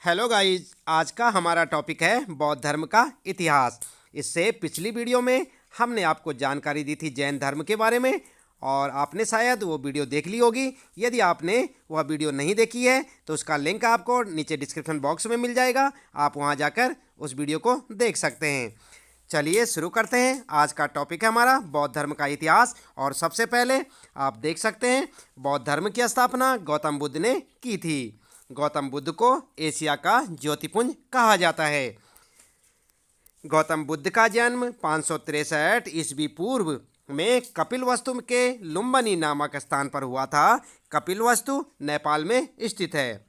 Hello guys, आज का हमारा टॉपिक है बौद्ध धर्म का इतिहास। इससे पिछली वीडियो में हमने आपको जानकारी दी थी जैन धर्म के बारे में और आपने शायद वो वीडियो देख ली होगी। यदि आपने वह वीडियो नहीं देखी है तो उसका लिंक आपको नीचे डिस्क्रिप्शन बॉक्स में मिल जाएगा, आप वहां जाकर उस वीडियो को देख सकते हैं। चलिए शुरू करते हैं। आज का टॉपिक है हमारा बौद्ध धर्म का इतिहास। और सबसे पहले आप देख सकते हैं बौद्ध धर्म की स्थापना गौतम बुद्ध ने की थी। गौतम बुद्ध को एशिया का ज्योतिपुंज कहा जाता है। गौतम बुद्ध का जन्म 563 ईस्वी पूर्व में कपिलवस्तु के लुम्बिनी नामक स्थान पर हुआ था। कपिलवस्तु नेपाल में स्थित है।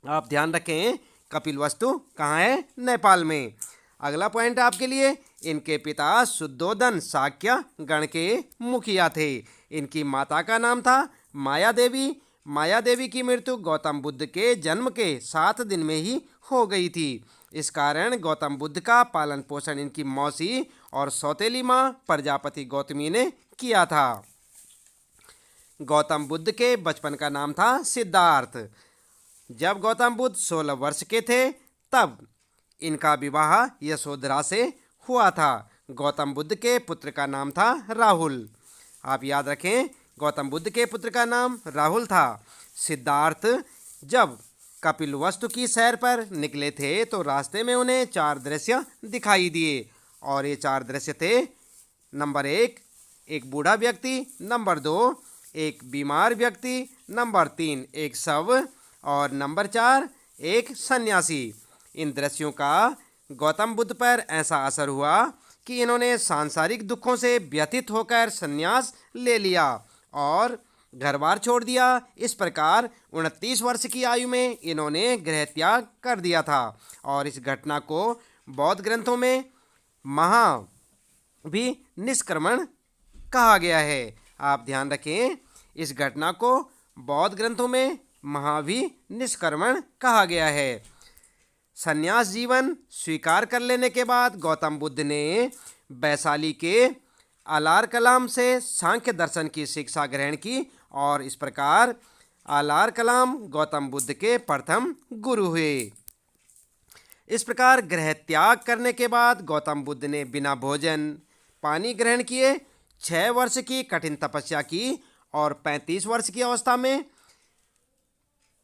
आप ध्यान रखें, कपिलवस्तु कहाँ है? नेपाल में। अगला पॉइंट आपके लिए, इनके पिता शुद्धोदन शाक्य गण के मुखिया थे। इनकी माता का नाम था माया देवी। माया देवी की मृत्यु गौतम बुद्ध के जन्म के 7 दिन में ही हो गई थी। इस कारण गौतम बुद्ध का पालन पोषण इनकी मौसी और सौतेली माँ प्रजापति गौतमी ने किया था। गौतम बुद्ध के बचपन का नाम था सिद्धार्थ। जब गौतम बुद्ध 16 वर्ष के थे तब इनका विवाह यशोधरा से हुआ था। गौतम बुद्ध के पुत्र का नाम था राहुल। आप याद रखें, गौतम बुद्ध के पुत्र का नाम राहुल था। सिद्धार्थ जब कपिलवस्तु की सैर पर निकले थे तो रास्ते में उन्हें 4 दृश्य दिखाई दिए और ये 4 दृश्य थे। नंबर 1, एक बूढ़ा व्यक्ति। नंबर 2, एक बीमार व्यक्ति। नंबर 3, एक शव। और नंबर 4, एक सन्यासी। इन दृश्यों का गौतम बुद्ध पर ऐसा असर हुआ कि इन्होंने सांसारिक दुखों से व्यथित होकर संन्यास ले लिया और घर बार छोड़ दिया। इस प्रकार 29 वर्ष की आयु में इन्होंने गृह त्याग कर दिया था और इस घटना को बौद्ध ग्रंथों में महाभिनिष्क्रमण कहा गया है। आप ध्यान रखें, इस घटना को बौद्ध ग्रंथों में महाभिनिष्क्रमण कहा गया है। संन्यास जीवन स्वीकार कर लेने के बाद गौतम बुद्ध ने वैशाली के आलार कलाम से सांख्य दर्शन की शिक्षा ग्रहण की और इस प्रकार आलार कलाम गौतम बुद्ध के प्रथम गुरु हुए। इस प्रकार गृह त्याग करने के बाद गौतम बुद्ध ने बिना भोजन पानी ग्रहण किए 6 वर्ष की कठिन तपस्या की और 35 वर्ष की अवस्था में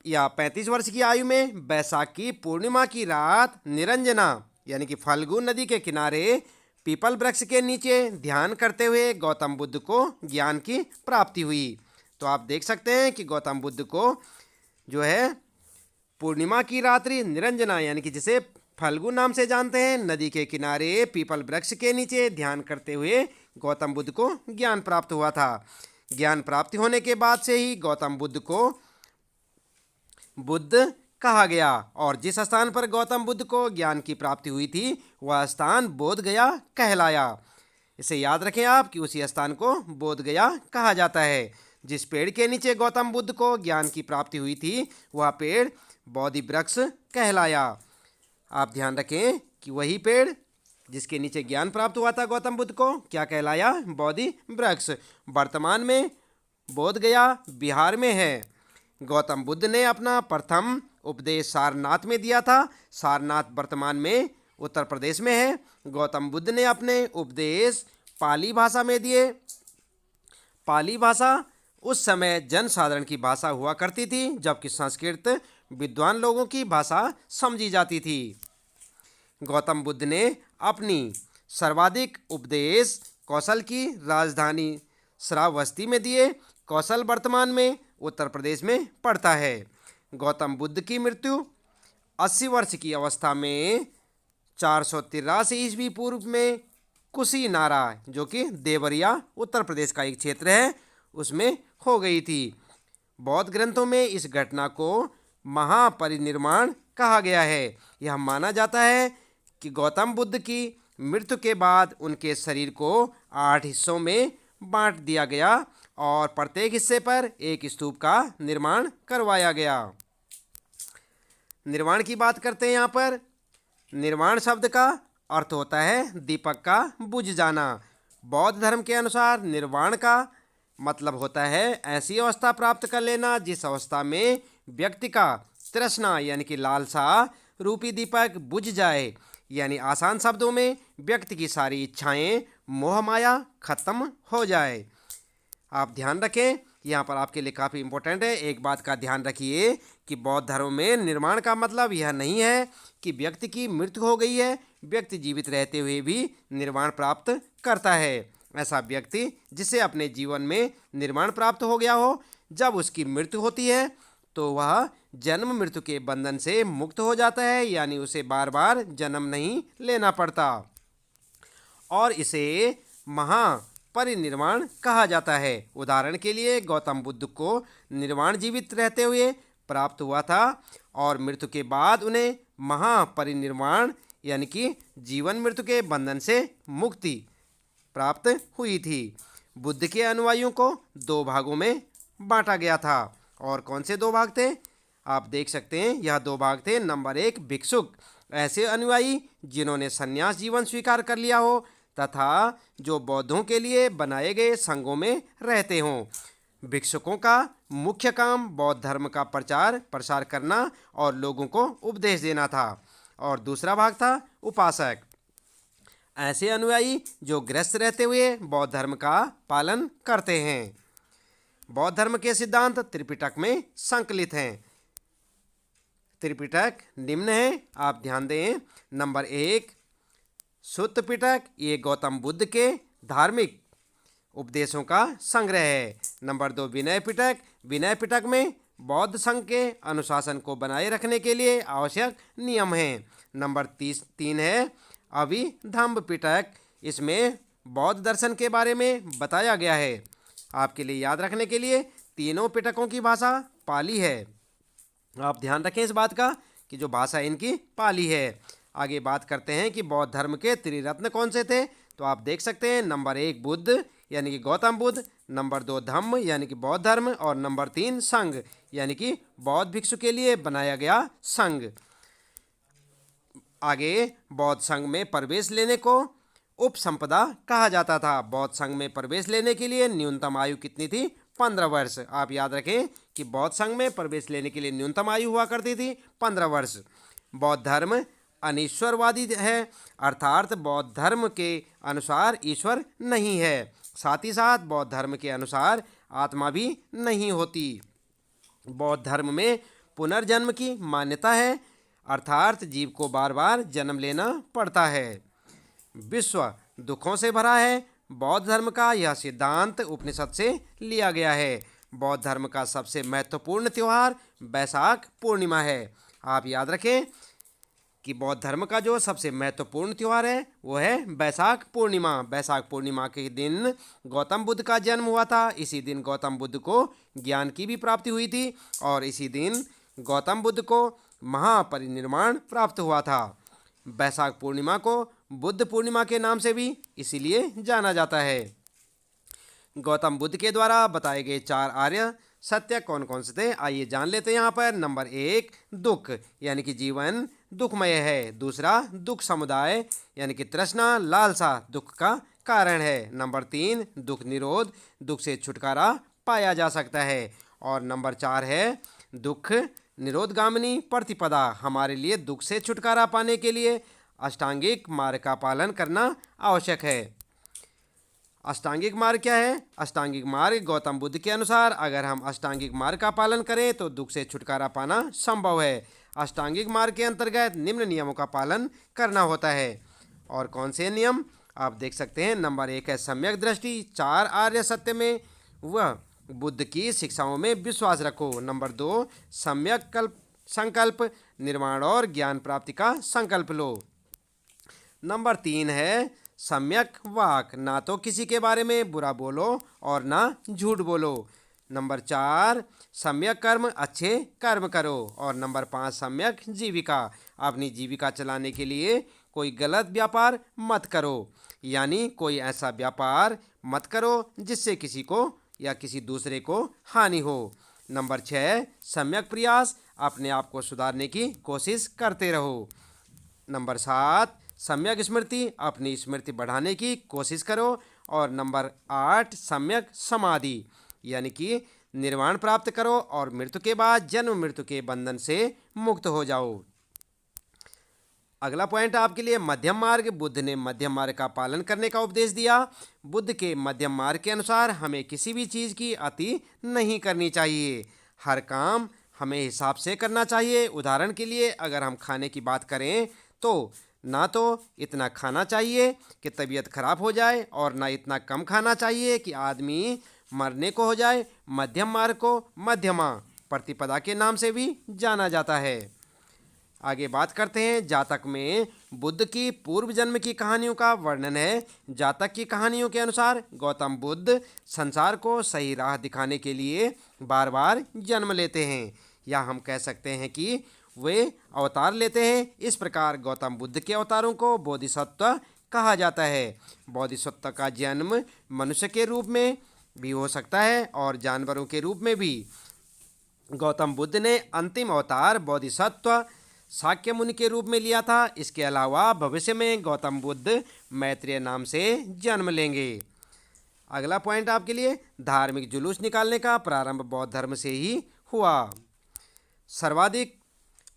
या 35 वर्ष की आयु में बैसाख की पूर्णिमा की रात निरंजना यानी कि फल्गु नदी के किनारे पीपल वृक्ष के नीचे ध्यान करते हुए गौतम बुद्ध को ज्ञान की प्राप्ति हुई। तो आप देख सकते हैं कि गौतम बुद्ध को जो है पूर्णिमा की रात्रि निरंजना यानी कि जिसे फल्गु नाम से जानते हैं, नदी के किनारे पीपल वृक्ष के नीचे ध्यान करते हुए गौतम बुद्ध को ज्ञान प्राप्त हुआ था। ज्ञान प्राप्ति होने के बाद से ही गौतम बुद्ध को बुद्ध कहा गया और जिस स्थान पर गौतम बुद्ध को ज्ञान की प्राप्ति हुई थी वह स्थान बोध गया कहलाया। इसे याद रखें आप कि उसी स्थान को बोध गया कहा जाता है। जिस पेड़ के नीचे गौतम बुद्ध को ज्ञान की प्राप्ति हुई थी वह पेड़ बोधि वृक्ष कहलाया। आप ध्यान रखें कि वही पेड़ जिसके नीचे ज्ञान प्राप्त हुआ था गौतम बुद्ध को क्या कहलाया? बोधि वृक्ष। वर्तमान में बोध गया बिहार में है। गौतम बुद्ध ने अपना प्रथम उपदेश सारनाथ में दिया था। सारनाथ वर्तमान में उत्तर प्रदेश में है। गौतम बुद्ध ने अपने उपदेश पाली भाषा में दिए। पाली भाषा उस समय जनसाधारण की भाषा हुआ करती थी जबकि संस्कृत विद्वान लोगों की भाषा समझी जाती थी। गौतम बुद्ध ने अपनी सर्वाधिक उपदेश कौशल की राजधानी श्रावस्ती में दिए। कौशल वर्तमान में उत्तर प्रदेश में पड़ता है। गौतम बुद्ध की मृत्यु 80 वर्ष की अवस्था में 483 ईस्वी पूर्व में कुशीनारा जो कि देवरिया उत्तर प्रदेश का एक क्षेत्र है उसमें हो गई थी। बौद्ध ग्रंथों में इस घटना को महापरिनिर्वाण कहा गया है। यह माना जाता है कि गौतम बुद्ध की मृत्यु के बाद उनके शरीर को 8 हिस्सों में बांट दिया गया और प्रत्येक हिस्से पर एक स्तूप का निर्माण करवाया गया। निर्वाण की बात करते हैं। यहाँ पर निर्वाण शब्द का अर्थ होता है दीपक का बुझ जाना। बौद्ध धर्म के अनुसार निर्वाण का मतलब होता है ऐसी अवस्था प्राप्त कर लेना जिस अवस्था में व्यक्ति का तृष्णा यानी कि लालसा रूपी दीपक बुझ जाए, यानी आसान शब्दों में व्यक्ति की सारी इच्छाएं, मोह माया खत्म हो जाए। आप ध्यान रखें, यहाँ पर आपके लिए काफ़ी इम्पोर्टेंट है। एक बात का ध्यान रखिए कि बौद्ध धर्म में निर्वाण का मतलब यह नहीं है कि व्यक्ति की मृत्यु हो गई है। व्यक्ति जीवित रहते हुए भी निर्वाण प्राप्त करता है। ऐसा व्यक्ति जिसे अपने जीवन में निर्वाण प्राप्त हो गया हो, जब उसकी मृत्यु होती है तो वह जन्म मृत्यु के बंधन से मुक्त हो जाता है, यानी उसे बार बार जन्म नहीं लेना पड़ता, और इसे महापरिनिर्वाण कहा जाता है। उदाहरण के लिए गौतम बुद्ध को निर्वाण जीवित रहते हुए प्राप्त हुआ था और मृत्यु के बाद उन्हें महापरिनिर्वाण यानी कि जीवन मृत्यु के बंधन से मुक्ति प्राप्त हुई थी। बुद्ध के अनुयायियों को 2 भागों में बांटा गया था। और कौन से 2 भाग थे? आप देख सकते हैं, यह 2 भाग थे। नंबर 1 भिक्षुक, ऐसे अनुयायी जिन्होंने संन्यास जीवन स्वीकार कर लिया हो तथा जो बौद्धों के लिए बनाए गए संघों में रहते हों। भिक्षुकों का मुख्य काम बौद्ध धर्म का प्रचार प्रसार करना और लोगों को उपदेश देना था। और दूसरा भाग था उपासक, ऐसे अनुयायी जो गृहस्थ रहते हुए बौद्ध धर्म का पालन करते हैं। बौद्ध धर्म के सिद्धांत त्रिपिटक में संकलित हैं। त्रिपिटक निम्न है, आप ध्यान दें। नंबर 1 सुत्त पिटक, ये गौतम बुद्ध के धार्मिक उपदेशों का संग्रह है। नंबर 2 विनय पिटक, विनय पिटक में बौद्ध संघ के अनुशासन को बनाए रखने के लिए आवश्यक नियम हैं। नंबर 3 है अभिधम्म पिटक, इसमें बौद्ध दर्शन के बारे में बताया गया है। आपके लिए याद रखने के लिए तीनों पिटकों की भाषा पाली है। आप ध्यान रखें इस बात का कि जो भाषा इनकी पाली है। आगे बात करते हैं कि बौद्ध धर्म के त्रिरत्न कौन से थे। तो आप देख सकते हैं, नंबर 1 बुद्ध यानी कि गौतम बुद्ध, नंबर 2 धम्म यानी कि बौद्ध धर्म, और नंबर 3 संघ यानी कि बौद्ध भिक्षु के लिए बनाया गया संघ। आगे बौद्ध संघ में प्रवेश लेने को उपसंपदा कहा जाता था। बौद्ध संघ में प्रवेश लेने के लिए न्यूनतम आयु कितनी थी? 15 वर्ष। आप याद रखें कि बौद्ध संघ में प्रवेश लेने के लिए न्यूनतम आयु हुआ करती थी 15 वर्ष। बौद्ध धर्म अनीश्वरवादी है, अर्थात बौद्ध धर्म के अनुसार ईश्वर नहीं है। साथ ही साथ बौद्ध धर्म के अनुसार आत्मा भी नहीं होती। बौद्ध धर्म में पुनर्जन्म की मान्यता है, अर्थात जीव को बार बार जन्म लेना पड़ता है। विश्व दुखों से भरा है। बौद्ध धर्म का यह सिद्धांत उपनिषद से लिया गया है। बौद्ध धर्म का सबसे महत्वपूर्ण त्यौहार बैसाख पूर्णिमा है। आप याद रखें कि बौद्ध धर्म का जो सबसे महत्वपूर्ण त्यौहार है वो है बैसाख पूर्णिमा। बैसाख पूर्णिमा के दिन गौतम बुद्ध का जन्म हुआ था। इसी दिन गौतम बुद्ध को ज्ञान की भी प्राप्ति हुई थी और इसी दिन गौतम बुद्ध को महापरिनिर्वाण प्राप्त हुआ था। बैसाख पूर्णिमा को बुद्ध पूर्णिमा के नाम से भी इसीलिए जाना जाता है। गौतम बुद्ध के द्वारा बताए गए 4 आर्य सत्य कौन कौन से थे, आइए जान लेते हैं। यहाँ पर नंबर 1 दुख यानी कि जीवन दुखमय है। दूसरा दुख समुदाय यानी कि तृष्णा लालसा दुख का कारण है। नंबर 3 दुख निरोध, दुख से छुटकारा पाया जा सकता है। और नंबर 4 है दुख निरोधगामिनी प्रतिपदा, हमारे लिए दुख से छुटकारा पाने के लिए अष्टांगिक मार्ग का पालन करना आवश्यक है। अष्टांगिक मार्ग क्या है? अष्टांगिक मार्ग गौतम बुद्ध के अनुसार अगर हम अष्टांगिक मार्ग का पालन करें तो दुख से छुटकारा पाना संभव है। अष्टांगिक मार्ग के अंतर्गत निम्न नियमों का पालन करना होता है। और कौन से नियम? आप देख सकते हैं। नंबर 1 है सम्यक दृष्टि, 4 आर्य सत्य में वह बुद्ध की शिक्षाओं में विश्वास रखो। नंबर 2 सम्यक संकल्प, निर्वाण और ज्ञान प्राप्ति का संकल्प लो। नंबर 3 है सम्यक वाक, ना तो किसी के बारे में बुरा बोलो और ना झूठ बोलो। नंबर 4 सम्यक कर्म, अच्छे कर्म करो। और नंबर 5 सम्यक जीविका, अपनी जीविका चलाने के लिए कोई गलत व्यापार मत करो, यानी कोई ऐसा व्यापार मत करो जिससे किसी को या किसी दूसरे को हानि हो। नंबर 6 सम्यक प्रयास, अपने आप को सुधारने की कोशिश करते रहो। नंबर 7 सम्यक स्मृति, अपनी स्मृति बढ़ाने की कोशिश करो। और नंबर 8 सम्यक समाधि, यानी कि निर्वाण प्राप्त करो और मृत्यु के बाद जन्म मृत्यु के बंधन से मुक्त हो जाओ। अगला पॉइंट आपके लिए मध्यम मार्ग। बुद्ध ने मध्यम मार्ग का पालन करने का उपदेश दिया। बुद्ध के मध्यम मार्ग के अनुसार हमें किसी भी चीज़ की अति नहीं करनी चाहिए। हर काम हमें हिसाब से करना चाहिए। उदाहरण के लिए अगर हम खाने की बात करें तो ना तो इतना खाना चाहिए कि तबीयत खराब हो जाए और ना इतना कम खाना चाहिए कि आदमी मरने को हो जाए। मध्यम मार्ग को मध्यमा प्रतिपदा के नाम से भी जाना जाता है। आगे बात करते हैं जातक में बुद्ध की पूर्व जन्म की कहानियों का वर्णन है। जातक की कहानियों के अनुसार गौतम बुद्ध संसार को सही राह दिखाने के लिए बार बार जन्म लेते हैं, या हम कह सकते हैं कि वे अवतार लेते हैं। इस प्रकार गौतम बुद्ध के अवतारों को बोधिसत्व कहा जाता है। बोधिसत्व का जन्म मनुष्य के रूप में भी हो सकता है और जानवरों के रूप में भी। गौतम बुद्ध ने अंतिम अवतार बोधिसत्व शाक्य मुनि के रूप में लिया था। इसके अलावा भविष्य में गौतम बुद्ध मैत्रेय नाम से जन्म लेंगे। अगला पॉइंट आपके लिए धार्मिक जुलूस निकालने का प्रारंभ बौद्ध धर्म से ही हुआ। सर्वाधिक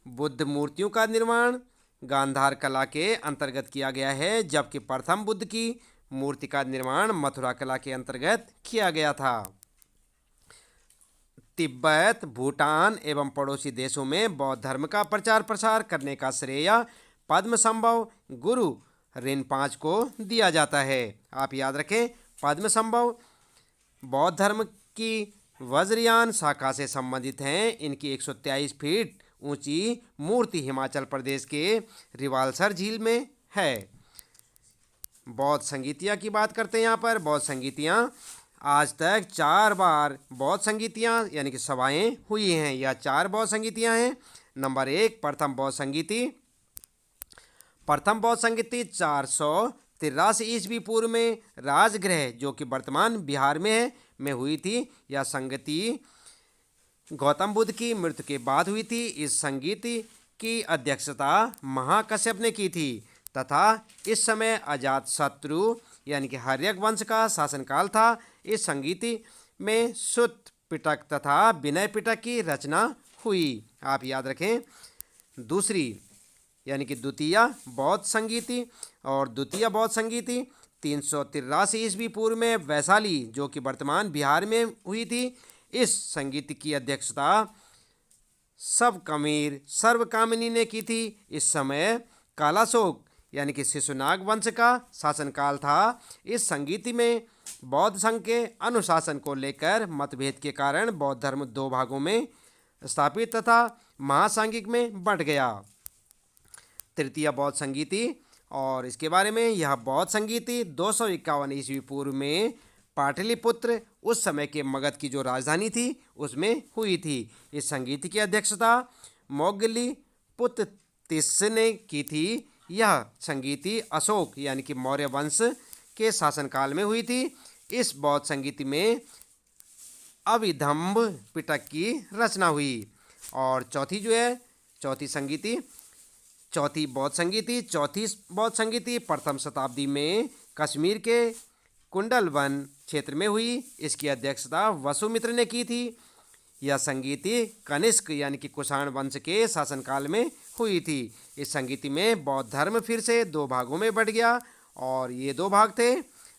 बुद्ध मूर्तियों का निर्माण गांधार कला के अंतर्गत किया गया है, जबकि प्रथम बुद्ध की मूर्ति का निर्माण मथुरा कला के अंतर्गत किया गया था। तिब्बत, भूटान एवं पड़ोसी देशों में बौद्ध धर्म का प्रचार प्रसार करने का श्रेय पद्मसंभव गुरु रिनपांच को दिया जाता है। आप याद रखें, पद्मसंभव बौद्ध धर्म की वज्रयान शाखा से संबंधित हैं। इनकी 123 फीट ऊंची मूर्ति हिमाचल प्रदेश के रिवालसर झील में है। बौद्ध संगीतियाँ की बात करते हैं। यहाँ पर बौद्ध संगीतियाँ आज तक 4 बार बौद्ध संगीतियाँ यानी कि सभाएँ हुई हैं। यह 4 बौद्ध संगीतियाँ हैं। नंबर 1 प्रथम बौद्ध संगीति। प्रथम बौद्ध संगीति 483 ईस्वी पूर्व में राजगृह, जो कि वर्तमान बिहार में है, में हुई थी। यह संगीति गौतम बुद्ध की मृत्यु के बाद हुई थी। इस संगीति की अध्यक्षता महाकश्यप ने की थी तथा इस समय अजातशत्रु यानी कि हर्यक वंश का शासनकाल था। इस संगीति में सुत पिटक तथा विनय पिटक की रचना हुई। आप याद रखें। दूसरी यानी कि द्वितीय बौद्ध संगीति और द्वितीय बौद्ध संगीति 383 ईस्वी पूर्व में वैशाली, जो कि वर्तमान बिहार में हुई थी। इस संगीत की अध्यक्षता सबकमीर सर्वकामिनी ने की थी। इस समय कालाशोक यानी कि शिशुनाग वंश का शासनकाल था। इस संगीति में बौद्ध संघ के अनुशासन को लेकर मतभेद के कारण बौद्ध धर्म 2 भागों में स्थापित तथा महासांगिक में बंट गया। तृतीय बौद्ध संगीति, और इसके बारे में यह बौद्ध संगीति 251 ईस्वी पूर्व में पाटलिपुत्र, उस समय के मगध की जो राजधानी थी, उसमें हुई थी। इस संगीत की अध्यक्षता मोगली पुत्र तिस्स ने की थी। यह संगीति अशोक यानी कि मौर्य वंश के शासनकाल में हुई थी। इस बौद्ध संगीति में अभिधम्ब पिटक की रचना हुई। और चौथी जो है चौथी बौद्ध संगीति प्रथम शताब्दी में कश्मीर के कुंडलवन क्षेत्र में हुई। इसकी अध्यक्षता वसुमित्र ने की थी। यह संगीति कनिष्क यानी कि कुषाण वंश के शासनकाल में हुई थी। इस संगीति में बौद्ध धर्म फिर से 2 भागों में बंट गया और ये 2 भाग थे।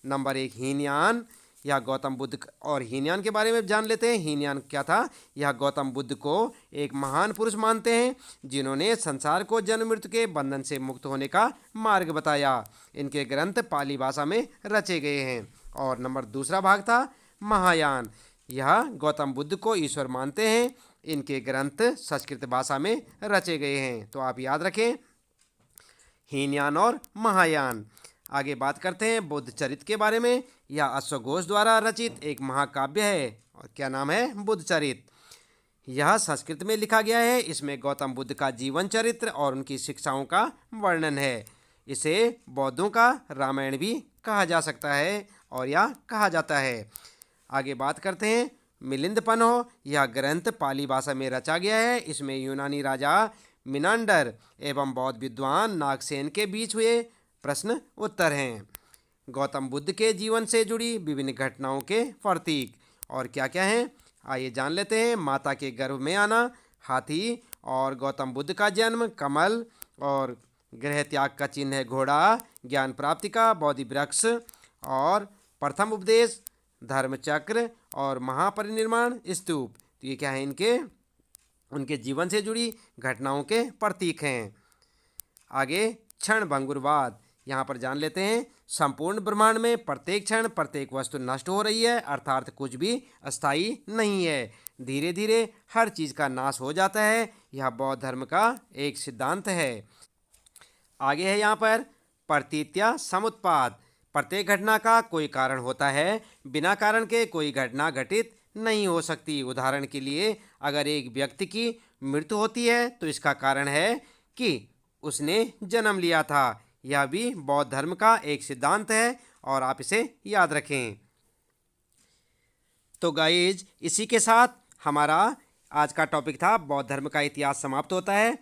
नंबर 1 हीनयान, यह गौतम बुद्ध, और हीनयान के बारे में जान लेते हैं। हीनयान क्या था? यह गौतम बुद्ध को एक महान पुरुष मानते हैं जिन्होंने संसार को जन्म मृत्यु के बंधन से मुक्त होने का मार्ग बताया। इनके ग्रंथ पाली भाषा में रचे गए हैं। और नंबर दूसरा भाग था महायान, यह गौतम बुद्ध को ईश्वर मानते हैं। इनके ग्रंथ संस्कृत भाषा में रचे गए हैं। तो आप याद रखें हीनयान और महायान। आगे बात करते हैं बुद्ध चरित्र के बारे में। यह अश्वघोष द्वारा रचित एक महाकाव्य है और क्या नाम है? बुद्ध चरित्र। यह संस्कृत में लिखा गया है। इसमें गौतम बुद्ध का जीवन चरित्र और उनकी शिक्षाओं का वर्णन है। इसे बौद्धों का रामायण भी कहा जा सकता है और यह कहा जाता है। आगे बात करते हैं मिलिंदपन्ह। यह ग्रंथ पाली भाषा में रचा गया है। इसमें यूनानी राजा मिनांडर एवं बौद्ध विद्वान नागसेन के बीच हुए प्रश्न उत्तर हैं। गौतम बुद्ध के जीवन से जुड़ी विभिन्न घटनाओं के प्रतीक और क्या क्या हैं? आइए जान लेते हैं। माता के गर्भ में आना, हाथी और गौतम बुद्ध का जन्म, कमल और गृह त्याग का चिन्ह है घोड़ा, ज्ञान प्राप्ति का बोधि वृक्ष और प्रथम उपदेश, धर्मचक्र और महापरिनिर्वाण स्तूप। तो ये क्या है, इनके उनके जीवन से जुड़ी घटनाओं के प्रतीक हैं। आगे क्षण भंगुरवाद, यहाँ पर जान लेते हैं। संपूर्ण ब्रह्मांड में प्रत्येक क्षण प्रत्येक वस्तु नष्ट हो रही है, अर्थात कुछ भी अस्थायी नहीं है। धीरे धीरे हर चीज़ का नाश हो जाता है। यह बौद्ध धर्म का एक सिद्धांत है। आगे है यहाँ पर प्रतीत्या समुत्पाद, प्रत्येक घटना का कोई कारण होता है, बिना कारण के कोई घटना घटित नहीं हो सकती। उदाहरण के लिए अगर एक व्यक्ति की मृत्यु होती है तो इसका कारण है कि उसने जन्म लिया था। यह भी बौद्ध धर्म का एक सिद्धांत है और आप इसे याद रखें। तो गाइज, इसी के साथ हमारा आज का टॉपिक था बौद्ध धर्म का इतिहास समाप्त होता है।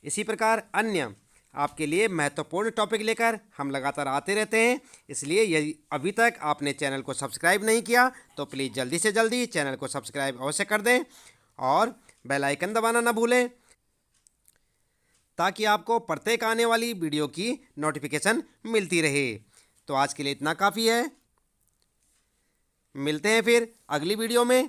इसी प्रकार अन्य आपके लिए महत्वपूर्ण टॉपिक लेकर हम लगातार आते रहते हैं। इसलिए यदि अभी तक आपने चैनल को सब्सक्राइब नहीं किया तो प्लीज़ जल्दी से जल्दी चैनल को सब्सक्राइब अवश्य कर दें और बेल आइकन दबाना ना भूलें, ताकि आपको प्रत्येक आने वाली वीडियो की नोटिफिकेशन मिलती रहे। तो आज के लिए इतना काफ़ी है। मिलते हैं फिर अगली वीडियो में।